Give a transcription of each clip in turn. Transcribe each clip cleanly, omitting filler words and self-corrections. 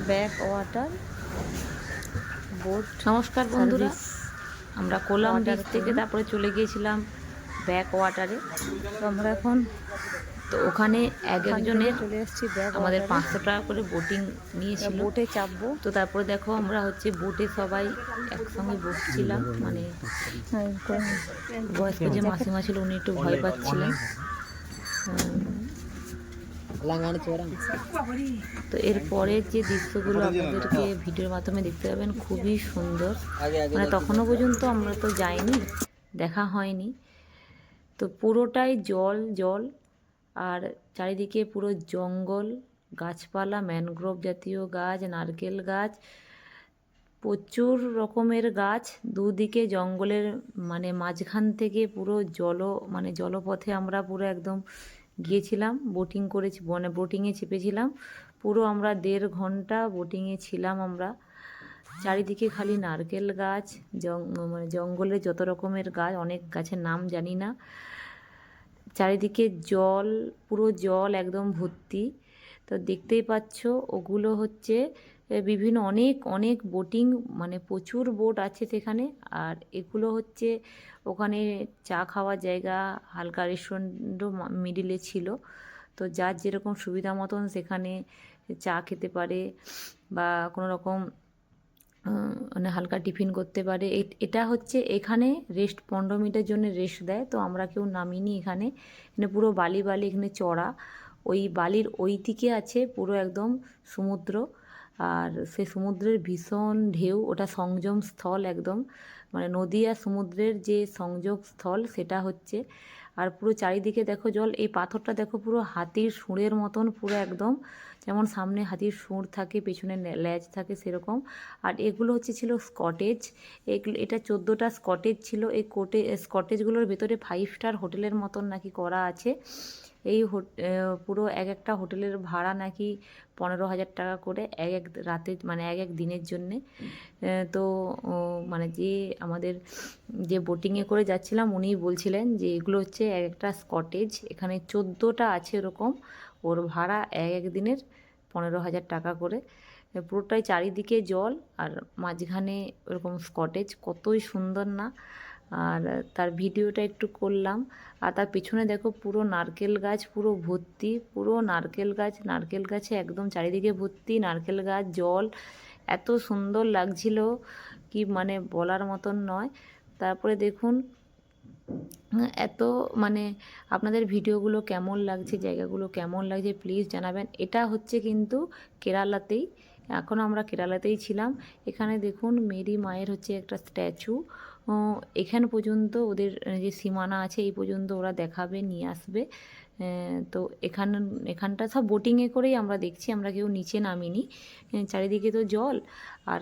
Back water boat. নমস্কার বন্ধুরা, আমরা কোলাম বিচ থেকে কুইন। তারপরে চলে গিয়েছিলাম ব্যাক ওয়াটারে। তো আমরা এখন তো ওখানে এক ওখান থেকে একজনের চলে এসেছি ব্যাক আমাদের ওয়াটারে। 500 টাকা করে বোটিং নিয়েছিল। বোটে চাপবো। তো তারপরে দেখো আমরা বোটে সবাই একসঙ্গে বসছিলাম, মানে বয়স্ক যে মাসিমা ছিল উনি একটু ভয় পাচ্ছিলেন। তো এরপরে যে দৃশ্যগুলো আপনাদেরকে ভিডিওর মাধ্যমে দেখতে পাবেন খুবই সুন্দর। মানে তখনও পর্যন্ত আমরা তো যাইনি, দেখা হয়নি। তো পুরোটাই জল জল, আর চারিদিকে পুরো জঙ্গল, গাছপালা, ম্যানগ্রোভ জাতীয় গাছ, নারকেল গাছ, প্রচুর রকমের গাছ, দুদিকে জঙ্গলের মানে মাঝখান থেকে পুরো মানে জলপথে আমরা পুরো একদম গিয়েছিলাম। বোটিং করেছি, মানে বোটিংয়ে চেপেছিলাম। পুরো আমরা 1.5 ঘন্টা বোটিংয়ে ছিলাম আমরা। চারিদিকে খালি নারকেল গাছ, মানে জঙ্গলে যত রকমের গাছ, অনেক গাছের নাম জানি না। চারিদিকে জল, পুরো জল একদম ভর্তি। তো দেখতেই পাচ্ছ ওগুলো হচ্ছে বিভিন্ন অনেক অনেক বোটিং, মানে প্রচুর বোট আছে সেখানে। আর এগুলো হচ্ছে ওখানে চা খাওয়ার জায়গা, হালকা রেস্টুরেন্টও মিডিলে ছিল। তো যার যেরকম সুবিধা মতন সেখানে চা খেতে পারে বা কোনো রকম মানে হালকা টিফিন করতে পারে। এটা হচ্ছে এখানে রেস্ট 15 মিনিটের জন্য রেস্ট দেয়। তো আমরা কেউ নামিনি এখানে। এখানে পুরো বালি বালি, এখানে চড়া। ওই বালির ওই দিকে আছে পুরো একদম সমুদ্র, আর সে সমুদ্রের ভীষণ ঢেউ, ওটা সংযম স্থল একদম, মানে নদী আর সমুদ্রের যে সংযোগ স্থল সেটা হচ্ছে। আর পুরো চারিদিকে দেখো জল। এই পাথরটা দেখো পুরো হাতির সুঁড়ের মতন, পুরো একদম যেমন সামনে হাতির সুঁড় থাকে, পেছনে ল্যাজ থাকে, সেরকম। আর এগুলো ছিল স্কটেজ। এটা 14টা স্কটেজ ছিল। এই স্কটেজগুলোর ভেতরে 5 স্টার হোটেলের মতন নাকি করা আছে। এই পুরো এক একটা হোটেলের ভাড়া নাকি 15,000 টাকা করে এক এক রাতে, মানে এক এক দিনের জন্যে। তো মানে আমাদের যে বোটিংয়ে করে যাচ্ছিলাম উনিই বলছিলেন যে এগুলো হচ্ছে এক একটা স্কটেজ, এখানে 14টা আছে এরকম। ওর ভাড়া এক এক দিনের 15,000 টাকা করে। পুরোটাই চারিদিকে জল, আর মাঝখানে ওরকম স্কটেজ, কতই সুন্দর না। আর তার ভিডিওটা একটু করলাম। আর তার পেছনে দেখো পুরো নারকেল গাছ, পুরো ভর্তি, পুরো নারকেল গাছ, নারকেল গাছে একদম চারিদিকে ভর্তি নারকেল গাছ, জল এত সুন্দর লাগছিল কি মানে বলার মতন নয়। তারপরে দেখুন এত মানে আপনাদের ভিডিওগুলো কেমন লাগছে, জায়গাগুলো কেমন লাগছে প্লিজ জানাবেন। এটা হচ্ছে কিন্তু কেরালাতেই, এখন আমরা কেরালাতেই ছিলাম। এখানে দেখুন মেরি মায়ের হচ্ছে একটা স্ট্যাচু। এখান পর্যন্ত ওদের যে সীমানা আছে এই পর্যন্ত ওরা দেখাবে, নিয়ে আসবে। তো এখানটা সব বোটিংয়ে করেই আমরা দেখছি, আমরা কেউ নিচে নামিনি। চারিদিকে তো জল, আর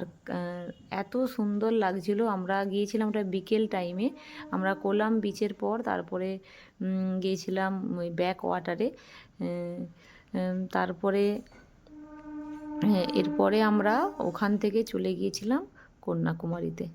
এত সুন্দর লাগছিল। আমরা গিয়েছিলাম ওটা বিকেল টাইমে। আমরা কোলাম বিচের পর তারপরে গিয়েছিলাম ওই ব্যাক ওয়াটারে। তারপরে এরপরে আমরা ওখান থেকে চলে গিয়েছিলাম কন্যাকুমারীতে।